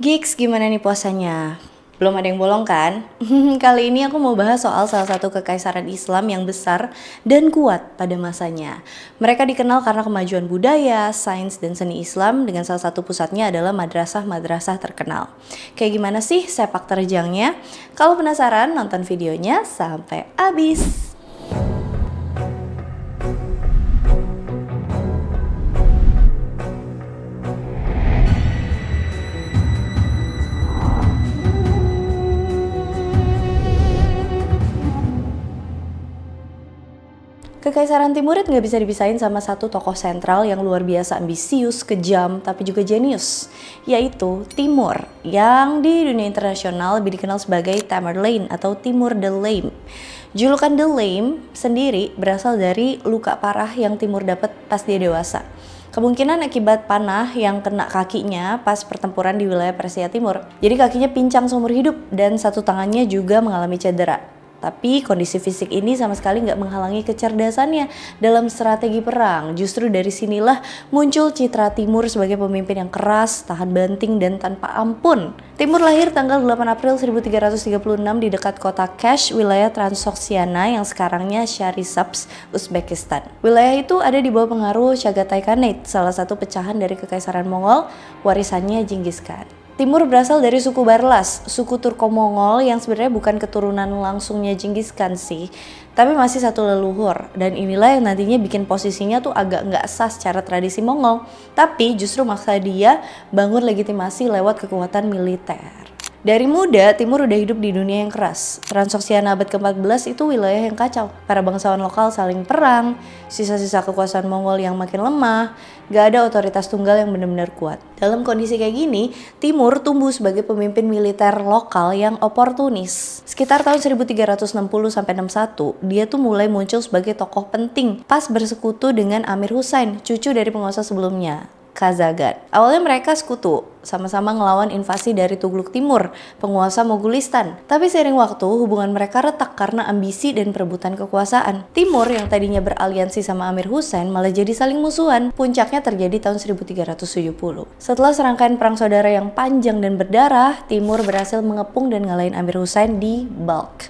Gigs, gimana nih puasanya? Belum ada yang bolong kan? Kali ini aku mau bahas soal salah satu kekaisaran Islam yang besar dan kuat pada masanya. Mereka dikenal karena kemajuan budaya, sains, dan seni Islam dengan salah satu pusatnya adalah madrasah-madrasah terkenal. Kayak gimana sih sepak terjangnya? Kalau penasaran, nonton videonya sampai habis. Kekaisaran Timurid nggak bisa dipisahin sama satu tokoh sentral yang luar biasa ambisius, kejam, tapi juga jenius, yaitu Timur, yang di dunia internasional lebih dikenal sebagai Tamerlane atau Timur the Lame. Julukan the Lame sendiri berasal dari luka parah yang Timur dapat pas dia dewasa. Kemungkinan akibat panah yang kena kakinya pas pertempuran di wilayah Persia Timur. Jadi kakinya pincang seumur hidup dan satu tangannya juga mengalami cedera. Tapi kondisi fisik ini sama sekali nggak menghalangi kecerdasannya dalam strategi perang. Justru dari sinilah muncul citra Timur sebagai pemimpin yang keras, tahan banting, dan tanpa ampun. Timur lahir tanggal 8 April 1336 di dekat kota Kesh, wilayah Transoxiana yang sekarangnya Shahrisabz, Uzbekistan. Wilayah itu ada di bawah pengaruh Chagatai Khanate, salah satu pecahan dari Kekaisaran Mongol, warisannya Genghis Khan. Timur berasal dari suku Barlas, suku Turko-Mongol yang sebenarnya bukan keturunan langsungnya Genghis Khan sih, tapi masih satu leluhur. Dan inilah yang nantinya bikin posisinya tuh agak nggak sah secara tradisi Mongol, tapi justru maksa dia bangun legitimasi lewat kekuatan militer. Dari muda, Timur udah hidup di dunia yang keras. Transoxiana abad ke-14 itu wilayah yang kacau. Para bangsawan lokal saling perang, sisa-sisa kekuasaan Mongol yang makin lemah, gak ada otoritas tunggal yang benar-benar kuat. Dalam kondisi kayak gini, Timur tumbuh sebagai pemimpin militer lokal yang oportunis. Sekitar tahun 1360-61, dia tuh mulai muncul sebagai tokoh penting pas bersekutu dengan Amir Husain, cucu dari penguasa sebelumnya, Khazagan. Awalnya mereka sekutu, sama-sama ngelawan invasi dari Tugluk Timur, penguasa Mogulistan. Tapi seiring waktu, hubungan mereka retak karena ambisi dan perebutan kekuasaan. Timur yang tadinya beraliansi sama Amir Husain malah jadi saling musuhan. Puncaknya terjadi tahun 1370. Setelah serangkaian perang saudara yang panjang dan berdarah, Timur berhasil mengepung dan ngalahin Amir Husain di Balkh.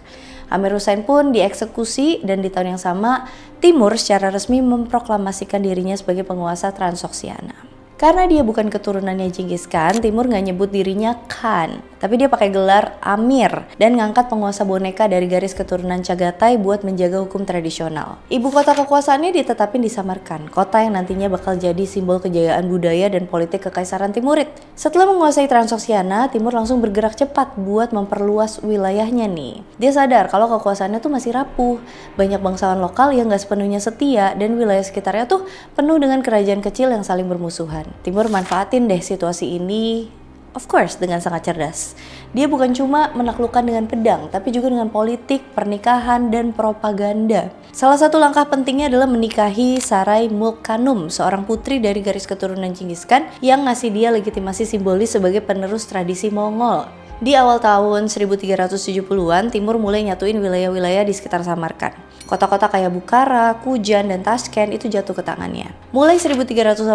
Amir Husain pun dieksekusi dan di tahun yang sama, Timur secara resmi memproklamasikan dirinya sebagai penguasa Transoxiana. Karena dia bukan keturunannya Genghis Khan, Timur nggak nyebut dirinya Khan, tapi dia pakai gelar Amir dan ngangkat penguasa boneka dari garis keturunan Chagatai buat menjaga hukum tradisional. Ibu kota kekuasaannya ditetapin di Samarkand, kota yang nantinya bakal jadi simbol kejayaan budaya dan politik Kekaisaran Timurid. Setelah menguasai Transoxiana, Timur langsung bergerak cepat buat memperluas wilayahnya nih. Dia sadar kalau kekuasaannya tuh masih rapuh, banyak bangsawan lokal yang nggak sepenuhnya setia, dan wilayah sekitarnya tuh penuh dengan kerajaan kecil yang saling bermusuhan. Timur manfaatin deh situasi ini, of course dengan sangat cerdas. Dia bukan cuma menaklukkan dengan pedang, tapi juga dengan politik, pernikahan, dan propaganda. Salah satu langkah pentingnya adalah menikahi Sarai Mulk Khanum, seorang putri dari garis keturunan Genghis Khan yang ngasih dia legitimasi simbolis sebagai penerus tradisi Mongol. Di awal tahun 1370-an, Timur mulai nyatuin wilayah-wilayah di sekitar Samarkand. Kota-kota kayak Bukhara, Kujan, dan Tashkent itu jatuh ke tangannya. Mulai 1380,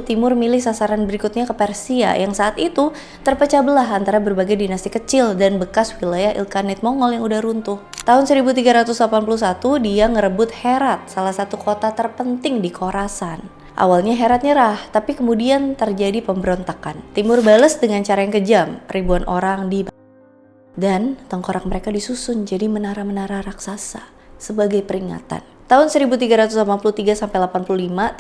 Timur milih sasaran berikutnya ke Persia yang saat itu terpecah belah antara berbagai dinasti kecil dan bekas wilayah Ilkhanate Mongol yang udah runtuh. Tahun 1381, dia ngerebut Herat, salah satu kota terpenting di Khorasan. Awalnya Herat nyerah, tapi kemudian terjadi pemberontakan. Timur balas dengan cara yang kejam, ribuan orang dan tengkorak mereka disusun jadi menara-menara raksasa sebagai peringatan. Tahun 1383-85,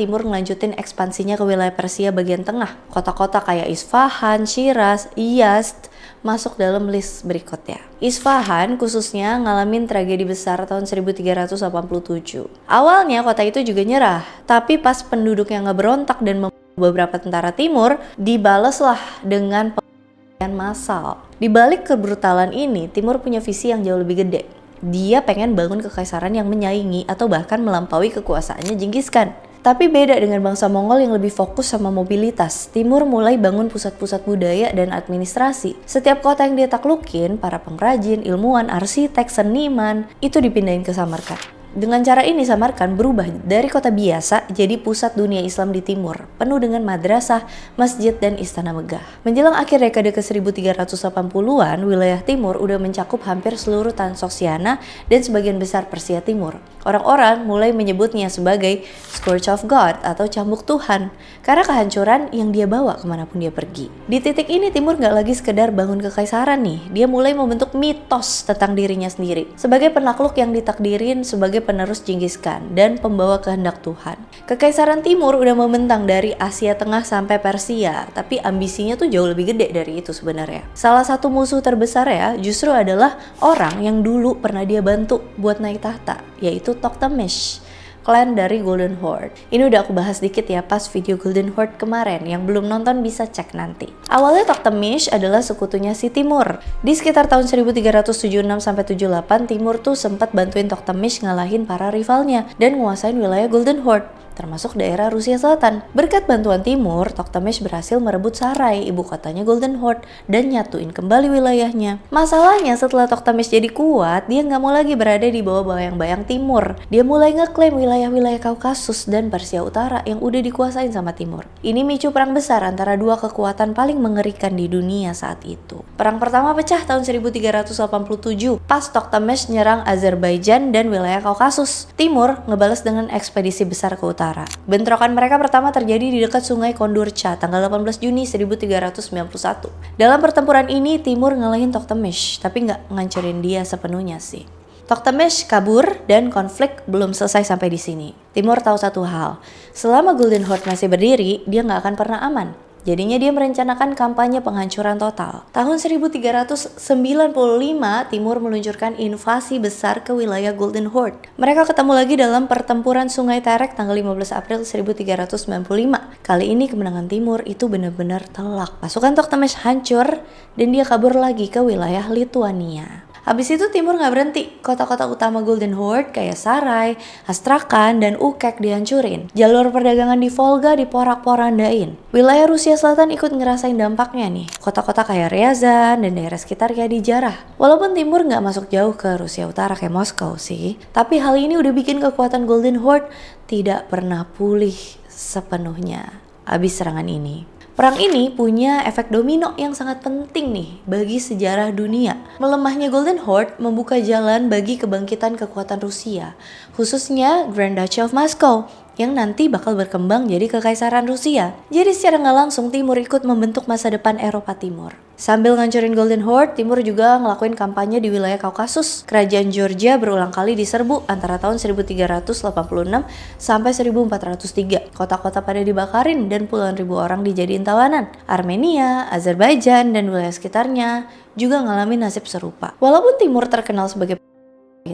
Timur ngelanjutin ekspansinya ke wilayah Persia bagian tengah. Kota-kota kayak Isfahan, Shiraz, Yazd masuk dalam list berikutnya. Isfahan khususnya ngalamin tragedi besar tahun 1387. Awalnya kota itu juga nyerah, tapi pas penduduknya ngeberontak dan beberapa tentara Timur, dibalaslah dengan pembunuhan massal. Di balik kebrutalan ini, Timur punya visi yang jauh lebih gede. Dia pengen bangun kekaisaran yang menyaingi atau bahkan melampaui kekuasaannya Genghis Khan. Tapi beda dengan bangsa Mongol yang lebih fokus sama mobilitas, Timur mulai bangun pusat-pusat budaya dan administrasi. Setiap kota yang dia taklukin, para pengrajin, ilmuwan, arsitek, seniman, itu dipindahin ke Samarkand. Dengan cara ini Samarkand berubah dari kota biasa jadi pusat dunia Islam di timur, penuh dengan madrasah, masjid, dan istana megah. Menjelang akhir dekade ke-1380-an, wilayah timur udah mencakup hampir seluruh Transoksiana dan sebagian besar Persia Timur. Orang-orang mulai menyebutnya sebagai Scourge of God atau cambuk Tuhan, karena kehancuran yang dia bawa kemanapun dia pergi. Di titik ini timur gak lagi sekedar bangun kekaisaran nih, dia mulai membentuk mitos tentang dirinya sendiri. Sebagai penakluk yang ditakdirin sebagai penerus Genghis Khan dan pembawa kehendak Tuhan. Kekaisaran Timur udah membentang dari Asia Tengah sampai Persia, tapi ambisinya tuh jauh lebih gede dari itu sebenarnya. Salah satu musuh terbesar ya justru adalah orang yang dulu pernah dia bantu buat naik tahta, yaitu Toktamish, klan dari Golden Horde. Ini udah aku bahas dikit ya pas video Golden Horde kemarin, yang belum nonton bisa cek nanti. Awalnya Toktamish adalah sekutunya si Timur. Di sekitar tahun 1376-78, Timur tuh sempat bantuin Toktamish ngalahin para rivalnya dan nguasain wilayah Golden Horde, termasuk daerah Rusia Selatan. Berkat bantuan Timur, Toktamish berhasil merebut Sarai, ibu kotanya Golden Horde, dan nyatuin kembali wilayahnya. Masalahnya setelah Toktamish jadi kuat, dia nggak mau lagi berada di bawah bayang-bayang Timur. Dia mulai ngeklaim wilayah-wilayah Kaukasus dan Persia Utara yang udah dikuasain sama Timur. Ini micu perang besar antara dua kekuatan paling mengerikan di dunia saat itu. Perang pertama pecah tahun 1387 pas Toktamish nyerang Azerbaijan dan wilayah Kaukasus. Timur ngebalas dengan ekspedisi besar ke utara. Bentrokan mereka pertama terjadi di dekat Sungai Kondurcha tanggal 18 Juni 1391. Dalam pertempuran ini Timur ngalahin Toktamish, tapi nggak ngancurin dia sepenuhnya sih. Toktamish kabur dan konflik belum selesai sampai di sini. Timur tahu satu hal, selama Golden Horde masih berdiri, dia nggak akan pernah aman. Jadinya dia merencanakan kampanye penghancuran total. Tahun 1395, Timur meluncurkan invasi besar ke wilayah Golden Horde. Mereka ketemu lagi dalam pertempuran Sungai Terek tanggal 15 April 1395. Kali ini kemenangan Timur itu benar-benar telak. Pasukan Toktamish hancur dan dia kabur lagi ke wilayah Lituania. Habis itu Timur nggak berhenti, kota-kota utama Golden Horde kayak Sarai, Astrakhan, dan Ukek dihancurin. Jalur perdagangan di Volga diporak-porandain. Wilayah Rusia Selatan ikut ngerasain dampaknya nih. Kota-kota kayak Ryazan dan daerah sekitar kayak dijarah. Walaupun Timur nggak masuk jauh ke Rusia Utara kayak Moskow sih, tapi hal ini udah bikin kekuatan Golden Horde tidak pernah pulih sepenuhnya abis serangan ini. Perang ini punya efek domino yang sangat penting nih bagi sejarah dunia. Melemahnya Golden Horde membuka jalan bagi kebangkitan kekuatan Rusia, khususnya Grand Duchy of Moscow, yang nanti bakal berkembang jadi Kekaisaran Rusia. Jadi secara nggak langsung Timur ikut membentuk masa depan Eropa Timur. Sambil ngancurin Golden Horde, Timur juga ngelakuin kampanye di wilayah Kaukasus. Kerajaan Georgia berulang kali diserbu antara tahun 1386 sampai 1403. Kota-kota pada dibakarin dan puluhan ribu orang dijadiin tawanan. Armenia, Azerbaijan, dan wilayah sekitarnya juga ngalamin nasib serupa. Walaupun Timur terkenal sebagai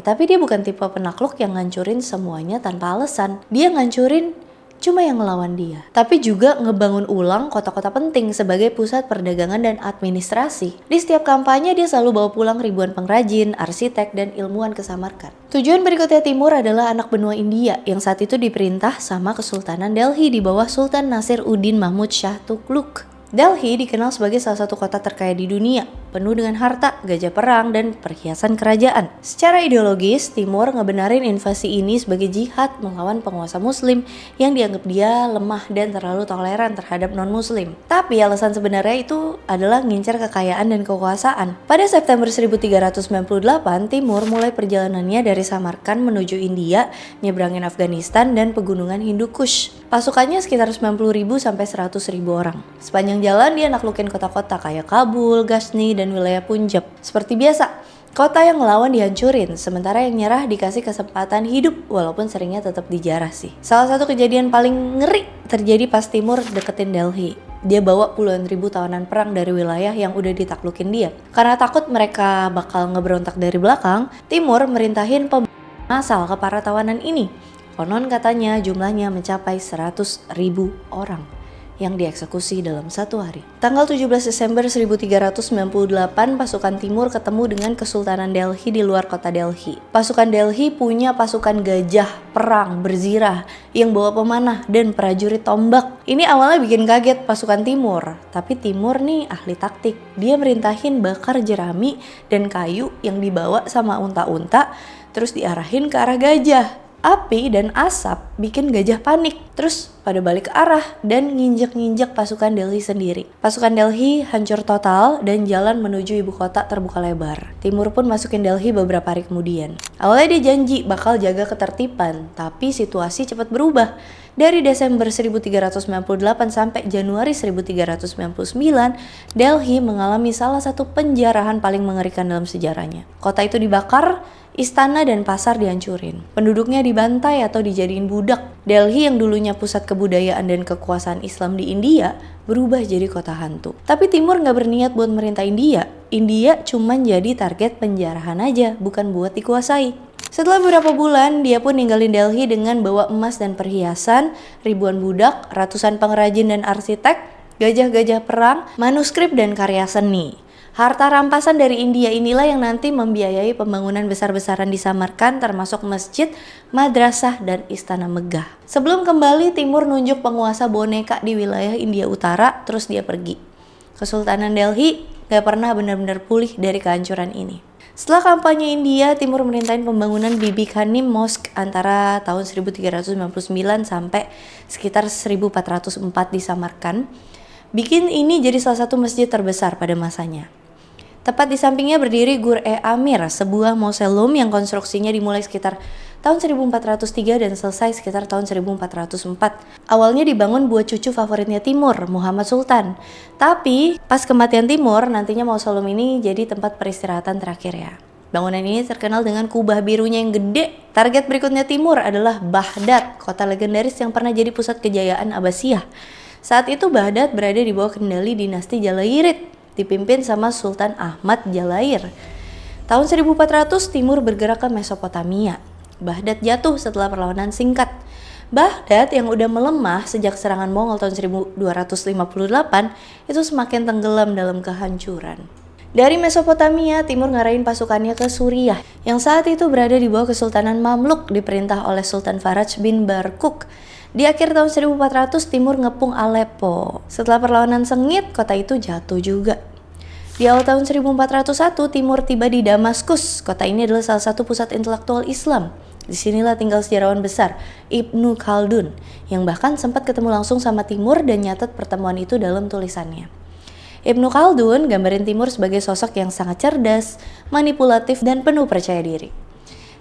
tapi dia bukan tipe penakluk yang ngancurin semuanya tanpa alasan. Dia ngancurin cuma yang ngelawan dia. Tapi juga ngebangun ulang kota-kota penting sebagai pusat perdagangan dan administrasi. Di setiap kampanye dia selalu bawa pulang ribuan pengrajin, arsitek, dan ilmuwan ke Samarkand. Tujuan berikutnya Timur adalah anak benua India yang saat itu diperintah sama Kesultanan Delhi di bawah Sultan Nasiruddin Mahmud Shah Tughlaq. Delhi dikenal sebagai salah satu kota terkaya di dunia, penuh dengan harta, gajah perang, dan perhiasan kerajaan. Secara ideologis, Timur ngebenarin invasi ini sebagai jihad melawan penguasa muslim yang dianggap dia lemah dan terlalu toleran terhadap non-muslim. Tapi alasan sebenarnya itu adalah ngincar kekayaan dan kekuasaan. Pada September 1398, Timur mulai perjalanannya dari Samarkand menuju India, nyebrangin Afghanistan dan pegunungan Hindu Kush. Pasukannya sekitar 90.000 sampai 100.000 orang. Sepanjang jalan dia naklukin kota-kota kayak Kabul, Ghazni, dan wilayah Punjab. Seperti biasa, kota yang ngelawan dihancurin, sementara yang nyerah dikasih kesempatan hidup, walaupun seringnya tetap dijarah sih. Salah satu kejadian paling ngeri terjadi pas Timur deketin Delhi. Dia bawa puluhan ribu tawanan perang dari wilayah yang udah ditaklukin dia. Karena takut mereka bakal ngeberontak dari belakang, Timur merintahin pembunuhan massal ke para tawanan ini. Konon katanya jumlahnya mencapai 100.000 orang yang dieksekusi dalam satu hari. Tanggal 17 Desember 1398, pasukan Timur ketemu dengan Kesultanan Delhi di luar kota Delhi. Pasukan Delhi punya pasukan gajah perang berzirah yang bawa pemanah dan prajurit tombak. Ini awalnya bikin kaget pasukan Timur, tapi Timur nih ahli taktik. Dia merintahin bakar jerami dan kayu yang dibawa sama unta-unta, terus diarahin ke arah gajah. Api dan asap bikin gajah panik, terus pada balik ke arah dan nginjek-nginjek pasukan Delhi sendiri. Pasukan Delhi hancur total dan jalan menuju ibu kota terbuka lebar. Timur pun masukin Delhi beberapa hari kemudian. Awalnya dia janji bakal jaga ketertiban, tapi situasi cepat berubah. Dari Desember 1398 sampai Januari 1399, Delhi mengalami salah satu penjarahan paling mengerikan dalam sejarahnya. Kota itu dibakar, istana dan pasar dihancurin. Penduduknya dibantai atau dijadiin budak. Delhi yang dulunya pusat kebudayaan dan kekuasaan Islam di India berubah jadi kota hantu. Tapi Timur nggak berniat buat merintah India. India cuma jadi target penjarahan aja, bukan buat dikuasai. Setelah beberapa bulan, dia pun ninggalin Delhi dengan bawa emas dan perhiasan, ribuan budak, ratusan pengrajin dan arsitek, gajah-gajah perang, manuskrip dan karya seni. Harta rampasan dari India inilah yang nanti membiayai pembangunan besar-besaran di Samarkand termasuk masjid, madrasah, dan istana megah. Sebelum kembali, Timur nunjuk penguasa boneka di wilayah India Utara, terus dia pergi. Kesultanan Delhi gak pernah benar-benar pulih dari kehancuran ini. Setelah kampanye India, Timur merintahin pembangunan Bibi Khanim Mosque antara tahun 1399 sampai sekitar 1404 di Samarkand. Bikin ini jadi salah satu masjid terbesar pada masanya. Tepat di sampingnya berdiri Gur-e-Amir, sebuah mausoleum yang konstruksinya dimulai sekitar tahun 1403 dan selesai sekitar tahun 1404. Awalnya dibangun buat cucu favoritnya Timur, Muhammad Sultan. Tapi pas kematian Timur, nantinya mausoleum ini jadi tempat peristirahatan terakhir ya. Bangunan ini terkenal dengan kubah birunya yang gede. Target berikutnya Timur adalah Baghdad, kota legendaris yang pernah jadi pusat kejayaan Abbasiyah. Saat itu Baghdad berada di bawah kendali dinasti Jalayirid, dipimpin sama Sultan Ahmad Jalair. Tahun 1400 Timur bergerak ke Mesopotamia. Baghdad jatuh setelah perlawanan singkat. Baghdad yang udah melemah sejak serangan Mongol tahun 1258 itu semakin tenggelam dalam kehancuran. Dari Mesopotamia, Timur ngarahin pasukannya ke Suriah yang saat itu berada di bawah Kesultanan Mamluk diperintah oleh Sultan Faraj bin Barkuk. Di akhir tahun 1400, Timur ngepung Aleppo. Setelah perlawanan sengit, kota itu jatuh juga. Di awal tahun 1401, Timur tiba di Damaskus. Kota ini adalah salah satu pusat intelektual Islam. Disinilah tinggal sejarawan besar, Ibnu Khaldun, yang bahkan sempat ketemu langsung sama Timur dan nyatet pertemuan itu dalam tulisannya. Ibnu Khaldun gambarin Timur sebagai sosok yang sangat cerdas, manipulatif, dan penuh percaya diri.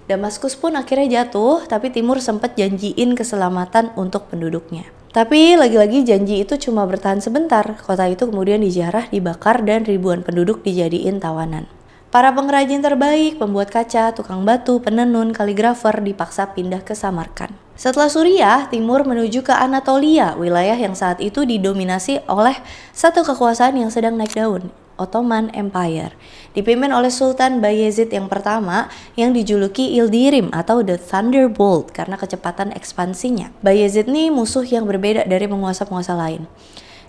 Damaskus pun akhirnya jatuh, tapi Timur sempat janjiin keselamatan untuk penduduknya. Tapi lagi-lagi janji itu cuma bertahan sebentar. Kota itu kemudian dijarah, dibakar, dan ribuan penduduk dijadiin tawanan. Para pengrajin terbaik, pembuat kaca, tukang batu, penenun, kaligrafer dipaksa pindah ke Samarkand. Setelah Suriah, Timur menuju ke Anatolia, wilayah yang saat itu didominasi oleh satu kekuasaan yang sedang naik daun, Ottoman Empire, dipimpin oleh Sultan Bayezid yang pertama yang dijuluki Ildirim atau The Thunderbolt karena kecepatan ekspansinya. Bayezid nih musuh yang berbeda dari penguasa-penguasa lain.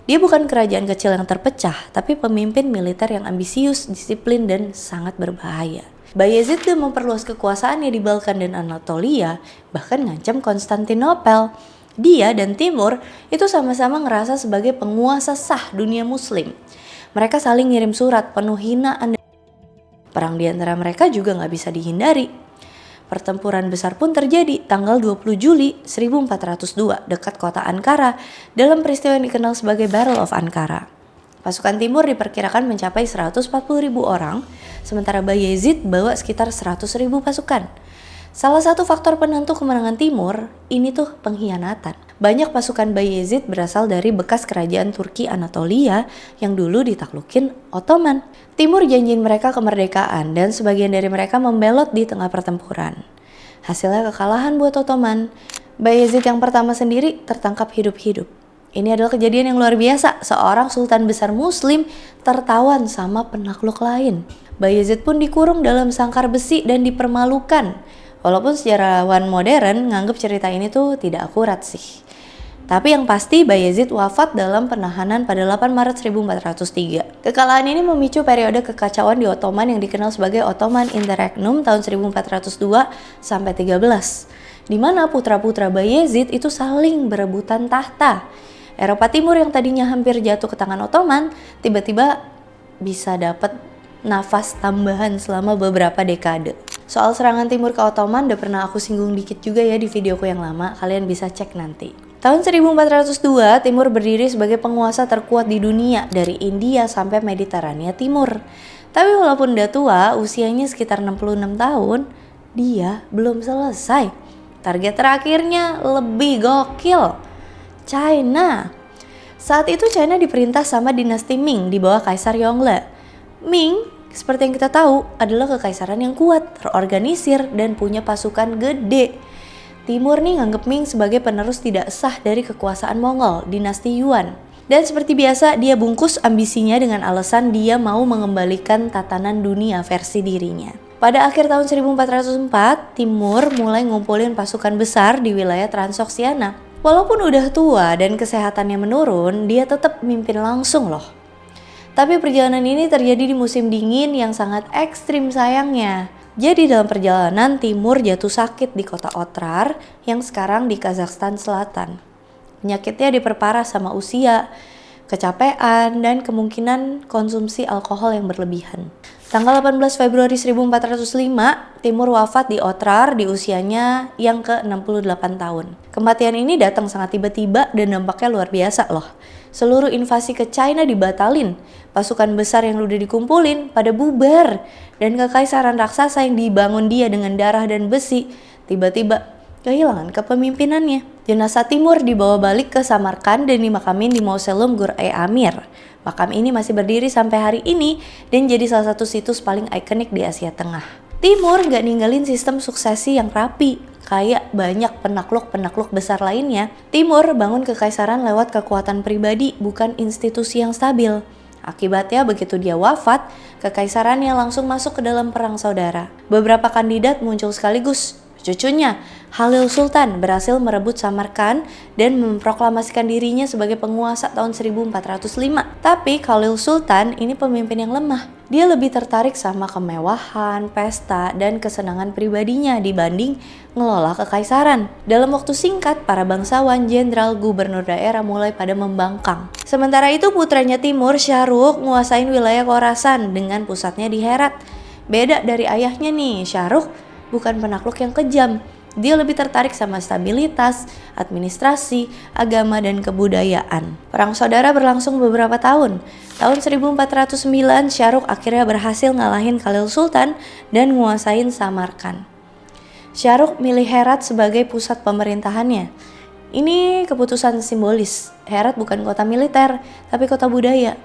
Dia bukan kerajaan kecil yang terpecah, tapi pemimpin militer yang ambisius, disiplin, dan sangat berbahaya. Bayezid tuh memperluas kekuasaannya di Balkan dan Anatolia, bahkan ngancam Konstantinopel. Dia dan Timur itu sama-sama ngerasa sebagai penguasa sah dunia muslim. Mereka saling ngirim surat penuh hinaan. Perang di antara mereka juga nggak bisa dihindari. Pertempuran besar pun terjadi tanggal 20 Juli 1402 dekat kota Ankara dalam peristiwa yang dikenal sebagai Battle of Ankara. Pasukan Timur diperkirakan mencapai 140.000 orang, sementara Bayezid bawa sekitar 100.000 pasukan. Salah satu faktor penentu kemenangan Timur ini tuh pengkhianatan. Banyak pasukan Bayezid berasal dari bekas kerajaan Turki Anatolia yang dulu ditaklukin Ottoman. Timur janjiin mereka kemerdekaan dan sebagian dari mereka membelot di tengah pertempuran. Hasilnya kekalahan buat Ottoman. Bayezid yang pertama sendiri tertangkap hidup-hidup. Ini adalah kejadian yang luar biasa. Seorang sultan besar muslim tertawan sama penakluk lain. Bayezid pun dikurung dalam sangkar besi dan dipermalukan. Walaupun sejarawan modern nganggep cerita ini tuh tidak akurat sih. Tapi yang pasti Bayezid wafat dalam penahanan pada 8 Maret 1403. Kekalahan ini memicu periode kekacauan di Ottoman yang dikenal sebagai Ottoman Interregnum tahun 1402 sampai 13, di mana putra-putra Bayezid itu saling berebutan tahta. Eropa Timur yang tadinya hampir jatuh ke tangan Ottoman tiba-tiba bisa dapat nafas tambahan selama beberapa dekade. Soal serangan timur ke Ottoman udah pernah aku singgung dikit juga ya di videoku yang lama, kalian bisa cek nanti. Tahun 1402, Timur berdiri sebagai penguasa terkuat di dunia dari India sampai Mediterania Timur. Tapi walaupun udah tua, usianya sekitar 66 tahun, dia belum selesai. Target terakhirnya lebih gokil. China. Saat itu China diperintah sama dinasti Ming di bawah Kaisar Yongle. Ming, seperti yang kita tahu, adalah kekaisaran yang kuat, terorganisir, dan punya pasukan gede. Timur nih nganggep Ming sebagai penerus tidak sah dari kekuasaan Mongol, dinasti Yuan. Dan seperti biasa, dia bungkus ambisinya dengan alasan dia mau mengembalikan tatanan dunia versi dirinya. Pada akhir tahun 1404, Timur mulai ngumpulin pasukan besar di wilayah Transoksiana. Walaupun udah tua dan kesehatannya menurun, dia tetap memimpin langsung loh. Tapi perjalanan ini terjadi di musim dingin yang sangat ekstrim sayangnya. Jadi dalam perjalanan Timur jatuh sakit di kota Otrar yang sekarang di Kazakhstan Selatan. Penyakitnya diperparah sama usia, kecapean, dan kemungkinan konsumsi alkohol yang berlebihan. Tanggal 18 Februari 1405, Timur wafat di Otrar di usianya yang ke-68 tahun. Kematian ini datang sangat tiba-tiba dan dampaknya luar biasa loh. Seluruh invasi ke China dibatalin, pasukan besar yang udah dikumpulin pada bubar, dan kekaisaran raksasa yang dibangun dia dengan darah dan besi tiba-tiba kehilangan kepemimpinannya. Jenazah Timur dibawa balik ke Samarkand dan dimakamin di Mausoleum Gur-e Amir. Makam ini masih berdiri sampai hari ini dan jadi salah satu situs paling ikonik di Asia Tengah. Timur gak ninggalin sistem suksesi yang rapi. Kayak banyak penakluk-penakluk besar lainnya, Timur bangun kekaisaran lewat kekuatan pribadi, bukan institusi yang stabil. Akibatnya begitu dia wafat, kekaisarannya langsung masuk ke dalam perang saudara. Beberapa kandidat muncul sekaligus. Cucunya, Khalil Sultan berhasil merebut Samarkand dan memproklamasikan dirinya sebagai penguasa tahun 1405. Tapi Khalil Sultan ini pemimpin yang lemah. Dia lebih tertarik sama kemewahan, pesta, dan kesenangan pribadinya dibanding ngelola kekaisaran. Dalam waktu singkat, para bangsawan, jenderal, gubernur daerah mulai pada membangkang. Sementara itu putranya Timur, Shahrukh, nguasain wilayah Khorasan dengan pusatnya di Herat. Beda dari ayahnya nih, Shahrukh bukan penakluk yang kejam. Dia lebih tertarik sama stabilitas, administrasi, agama, dan kebudayaan. Perang saudara berlangsung beberapa tahun. Tahun 1409, Shahrukh akhirnya berhasil ngalahin Khalil Sultan dan nguasain Samarkand. Shahrukh milih Herat sebagai pusat pemerintahannya. Ini keputusan simbolis. Herat bukan kota militer, tapi kota budaya.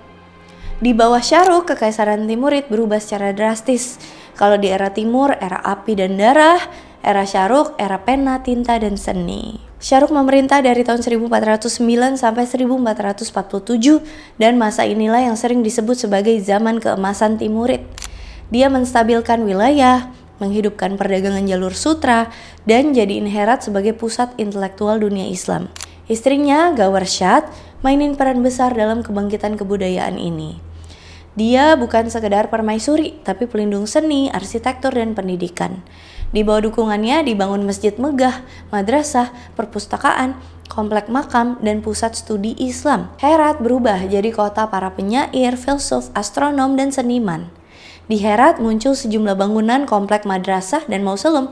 Di bawah Shahrukh, kekaisaran Timurid berubah secara drastis. Kalau di era Timur, era api dan darah, era Shahrukh, era pena, tinta, dan seni. Shahrukh memerintah dari tahun 1409 sampai 1447 dan masa inilah yang sering disebut sebagai zaman keemasan Timurid. Dia menstabilkan wilayah, menghidupkan perdagangan jalur sutra, dan jadiin Herat sebagai pusat intelektual dunia Islam. Istrinya, Gawar Shad, mainin peran besar dalam kebangkitan kebudayaan ini. Dia bukan sekedar permaisuri, tapi pelindung seni, arsitektur, dan pendidikan. Di bawah dukungannya dibangun masjid megah, madrasah, perpustakaan, komplek makam, dan pusat studi Islam. Herat berubah jadi kota para penyair, filsuf, astronom, dan seniman. Di Herat muncul sejumlah bangunan komplek madrasah dan mausoleum,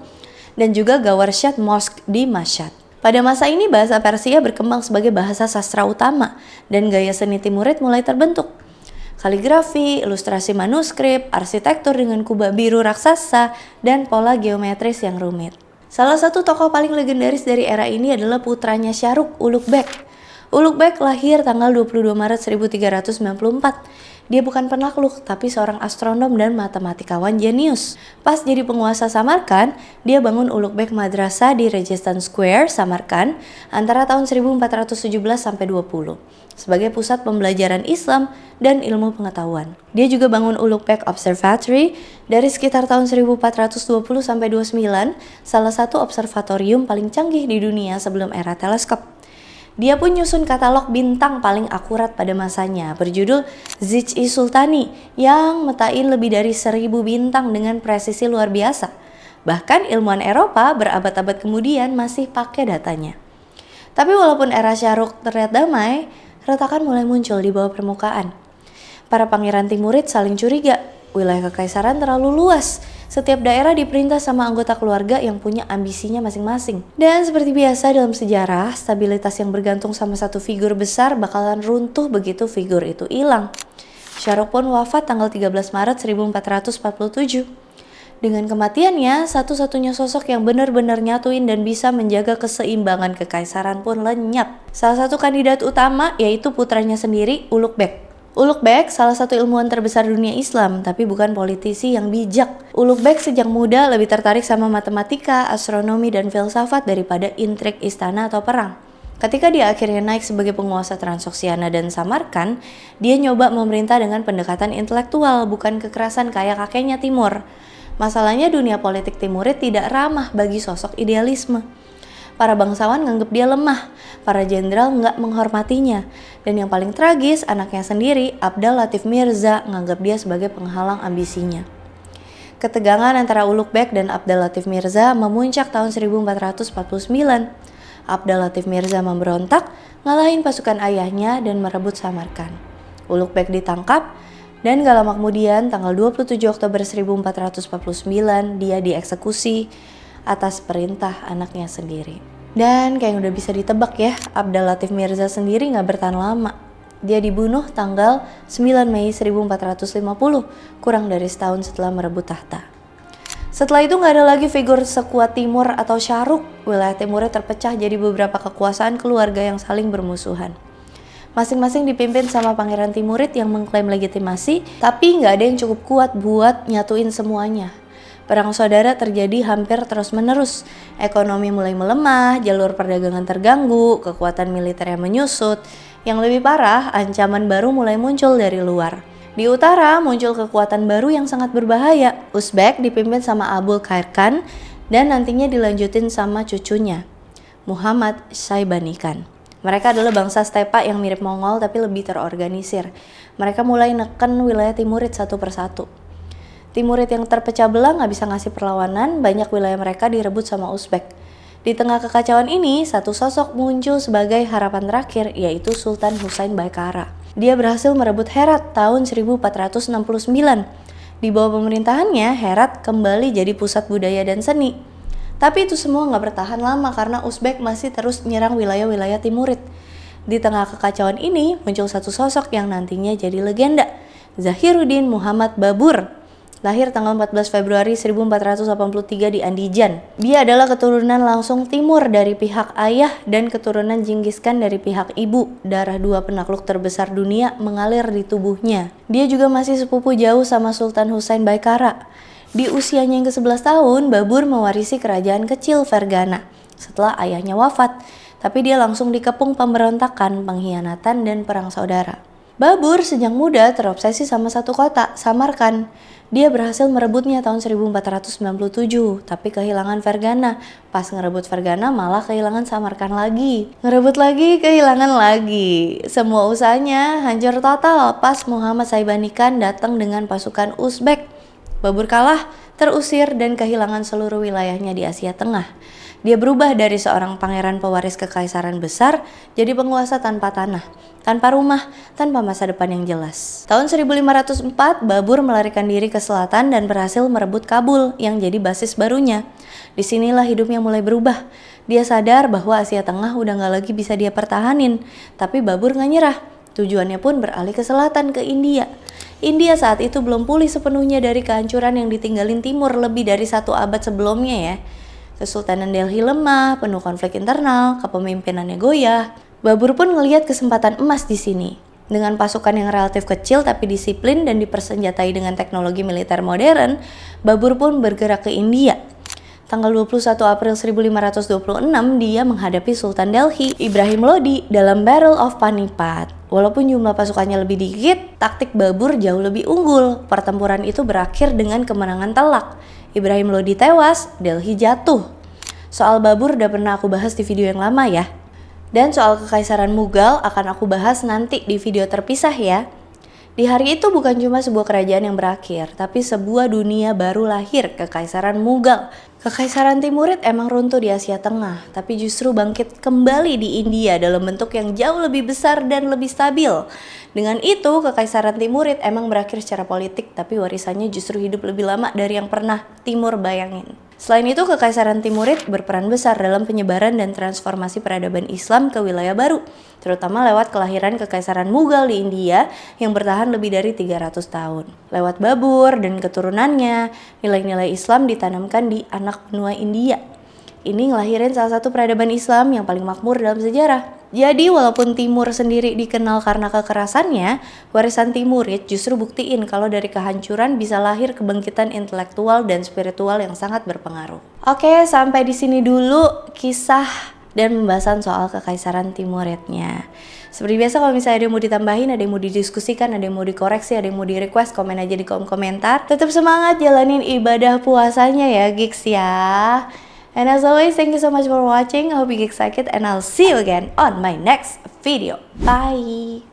dan juga Gawar Shad Mosque di Mashhad. Pada masa ini bahasa Persia berkembang sebagai bahasa sastra utama, dan gaya seni Timurid mulai terbentuk. Kaligrafi, ilustrasi manuskrip, arsitektur dengan kubah biru raksasa, dan pola geometris yang rumit. Salah satu tokoh paling legendaris dari era ini adalah putranya Shahrukh, Ulugh Beg. Ulugh Beg lahir tanggal 22 Maret 1394. Dia bukan penakluk, tapi seorang astronom dan matematikawan jenius. Pas jadi penguasa Samarkand, dia bangun Ulugh Beg Madrasah di Registan Square, Samarkand, antara tahun 1417 sampai 20 sebagai pusat pembelajaran Islam dan ilmu pengetahuan. Dia juga bangun Ulugh Beg Observatory dari sekitar tahun 1420 sampai 29, salah satu observatorium paling canggih di dunia sebelum era teleskop. Dia pun nyusun katalog bintang paling akurat pada masanya, berjudul Zich-i Sultani, yang metain lebih dari 1000 bintang dengan presisi luar biasa. Bahkan ilmuwan Eropa berabad-abad kemudian masih pakai datanya. Tapi walaupun era Shahrukh terlihat damai, retakan mulai muncul di bawah permukaan. Para pangeran Timurid saling curiga, wilayah kekaisaran terlalu luas, Setiap daerah diperintah sama anggota keluarga yang punya ambisinya masing-masing. Dan seperti biasa dalam sejarah, stabilitas yang bergantung sama satu figur besar bakalan runtuh begitu figur itu hilang. Shah Rukh pun wafat tanggal 13 Maret 1447. Dengan kematiannya, satu-satunya sosok yang benar-benar nyatuin dan bisa menjaga keseimbangan kekaisaran pun lenyap. Salah satu kandidat utama yaitu putranya sendiri, Ulugh Beg. Ulugh Beg salah satu ilmuwan terbesar dunia Islam, tapi bukan politisi yang bijak. Ulugh Beg sejak muda lebih tertarik sama matematika, astronomi, dan filsafat daripada intrik istana atau perang. Ketika dia akhirnya naik sebagai penguasa Transoksiana dan Samarkand, dia nyoba memerintah dengan pendekatan intelektual, bukan kekerasan kayak kakeknya Timur. Masalahnya dunia politik Timurid tidak ramah bagi sosok idealisme. Para bangsawan nganggep dia lemah, para jenderal nggak menghormatinya, dan yang paling tragis anaknya sendiri, Abdal Latif Mirza, nganggep dia sebagai penghalang ambisinya. Ketegangan antara Ulugh Beg dan Abdal Latif Mirza memuncak tahun 1449. Abdal Latif Mirza memberontak, ngalahin pasukan ayahnya dan merebut Samarkand. Ulugh Beg ditangkap, dan gak lama kemudian tanggal 27 Oktober 1449 dia dieksekusi atas perintah anaknya sendiri. Dan kayak yang udah bisa ditebak ya, Abdal Latif Mirza sendiri gak bertahan lama. Dia dibunuh tanggal 9 Mei 1450, kurang dari setahun setelah merebut tahta. Setelah itu gak ada lagi figur sekuat Timur atau Shah Rukh. Wilayah Timurnya terpecah jadi beberapa kekuasaan keluarga yang saling bermusuhan. Masing-masing dipimpin sama pangeran Timurid yang mengklaim legitimasi, tapi gak ada yang cukup kuat buat nyatuin semuanya. Perang saudara terjadi hampir terus-menerus. Ekonomi mulai melemah, jalur perdagangan terganggu, kekuatan militer yang menyusut. Yang lebih parah, ancaman baru mulai muncul dari luar. Di utara muncul kekuatan baru yang sangat berbahaya. Uzbek dipimpin sama Abul Khair Khan dan nantinya dilanjutin sama cucunya, Muhammad Syaibani Khan. Mereka adalah bangsa stepa yang mirip Mongol tapi lebih terorganisir. Mereka mulai neken wilayah Timurid satu persatu. Timurid yang terpecah belah gak bisa ngasih perlawanan, banyak wilayah mereka direbut sama Uzbek. Di tengah kekacauan ini, satu sosok muncul sebagai harapan terakhir, yaitu Sultan Husain Baikara. Dia berhasil merebut Herat tahun 1469. Di bawah pemerintahannya, Herat kembali jadi pusat budaya dan seni. Tapi itu semua gak bertahan lama karena Uzbek masih terus menyerang wilayah-wilayah Timurid. Di tengah kekacauan ini, muncul satu sosok yang nantinya jadi legenda, Zahiruddin Muhammad Babur. Lahir tanggal 14 Februari 1483 di Andijan. Dia adalah keturunan langsung Timur dari pihak ayah dan keturunan Genghis Khan dari pihak ibu. Darah dua penakluk terbesar dunia mengalir di tubuhnya. Dia juga masih sepupu jauh sama Sultan Husain Baikara. Di usianya yang ke-11 tahun, Babur mewarisi kerajaan kecil Fergana setelah ayahnya wafat. Tapi dia langsung dikepung pemberontakan, pengkhianatan, dan perang saudara. Babur sejak muda terobsesi sama satu kota, Samarkand. Dia berhasil merebutnya tahun 1497, tapi kehilangan Fergana. Pas ngerebut Fergana malah kehilangan Samarkand lagi. Ngerebut lagi, kehilangan lagi. Semua usahanya hancur total pas Muhammad Syaibani Khan datang dengan pasukan Uzbek. Babur kalah, terusir, dan kehilangan seluruh wilayahnya di Asia Tengah. Dia berubah dari seorang pangeran pewaris kekaisaran besar jadi penguasa tanpa tanah, tanpa rumah, tanpa masa depan yang jelas. Tahun 1504, Babur melarikan diri ke selatan dan berhasil merebut Kabul yang jadi basis barunya. Disinilah hidupnya mulai berubah. Dia sadar bahwa Asia Tengah udah gak lagi bisa dia pertahanin, tapi Babur gak nyerah. Tujuannya pun beralih ke selatan, ke India. India saat itu belum pulih sepenuhnya dari kehancuran yang ditinggalin Timur lebih dari 1 abad sebelumnya ya. Kesultanan Delhi lemah, penuh konflik internal, kepemimpinannya goyah. Babur pun ngelihat kesempatan emas di sini. Dengan pasukan yang relatif kecil tapi disiplin dan dipersenjatai dengan teknologi militer modern, Babur pun bergerak ke India. Tanggal 21 April 1526, dia menghadapi Sultan Delhi, Ibrahim Lodi, dalam Battle of Panipat. Walaupun jumlah pasukannya lebih dikit, taktik Babur jauh lebih unggul. Pertempuran itu berakhir dengan kemenangan telak. Ibrahim Lodi tewas, Delhi jatuh. Soal Babur udah pernah aku bahas di video yang lama ya. Dan soal kekaisaran Mughal akan aku bahas nanti di video terpisah ya. Di hari itu bukan cuma sebuah kerajaan yang berakhir, tapi sebuah dunia baru lahir, Kekaisaran Mughal. Kekaisaran Timurid emang runtuh di Asia Tengah, tapi justru bangkit kembali di India dalam bentuk yang jauh lebih besar dan lebih stabil. Dengan itu, Kekaisaran Timurid emang berakhir secara politik, tapi warisannya justru hidup lebih lama dari yang pernah Timur bayangin. Selain itu, Kekaisaran Timurid berperan besar dalam penyebaran dan transformasi peradaban Islam ke wilayah baru, terutama lewat kelahiran Kekaisaran Mughal di India yang bertahan lebih dari 300 tahun. Lewat Babur dan keturunannya, nilai-nilai Islam ditanamkan di anak benua India. Ini ngelahirin salah satu peradaban Islam yang paling makmur dalam sejarah. Jadi walaupun Timur sendiri dikenal karena kekerasannya, warisan Timurid justru buktiin kalau dari kehancuran bisa lahir kebangkitan intelektual dan spiritual yang sangat berpengaruh. Oke, sampai di sini dulu kisah dan pembahasan soal Kekaisaran Timuridnya. Seperti biasa, kalau misalnya ada yang mau ditambahin, ada yang mau didiskusikan, ada yang mau dikoreksi, ada yang mau di-request, komen aja di kolom komentar. Tetap semangat jalanin ibadah puasanya ya, Geeks ya. And as always, thank you so much for watching. I hope you get excited and I'll see you again on my next video. Bye!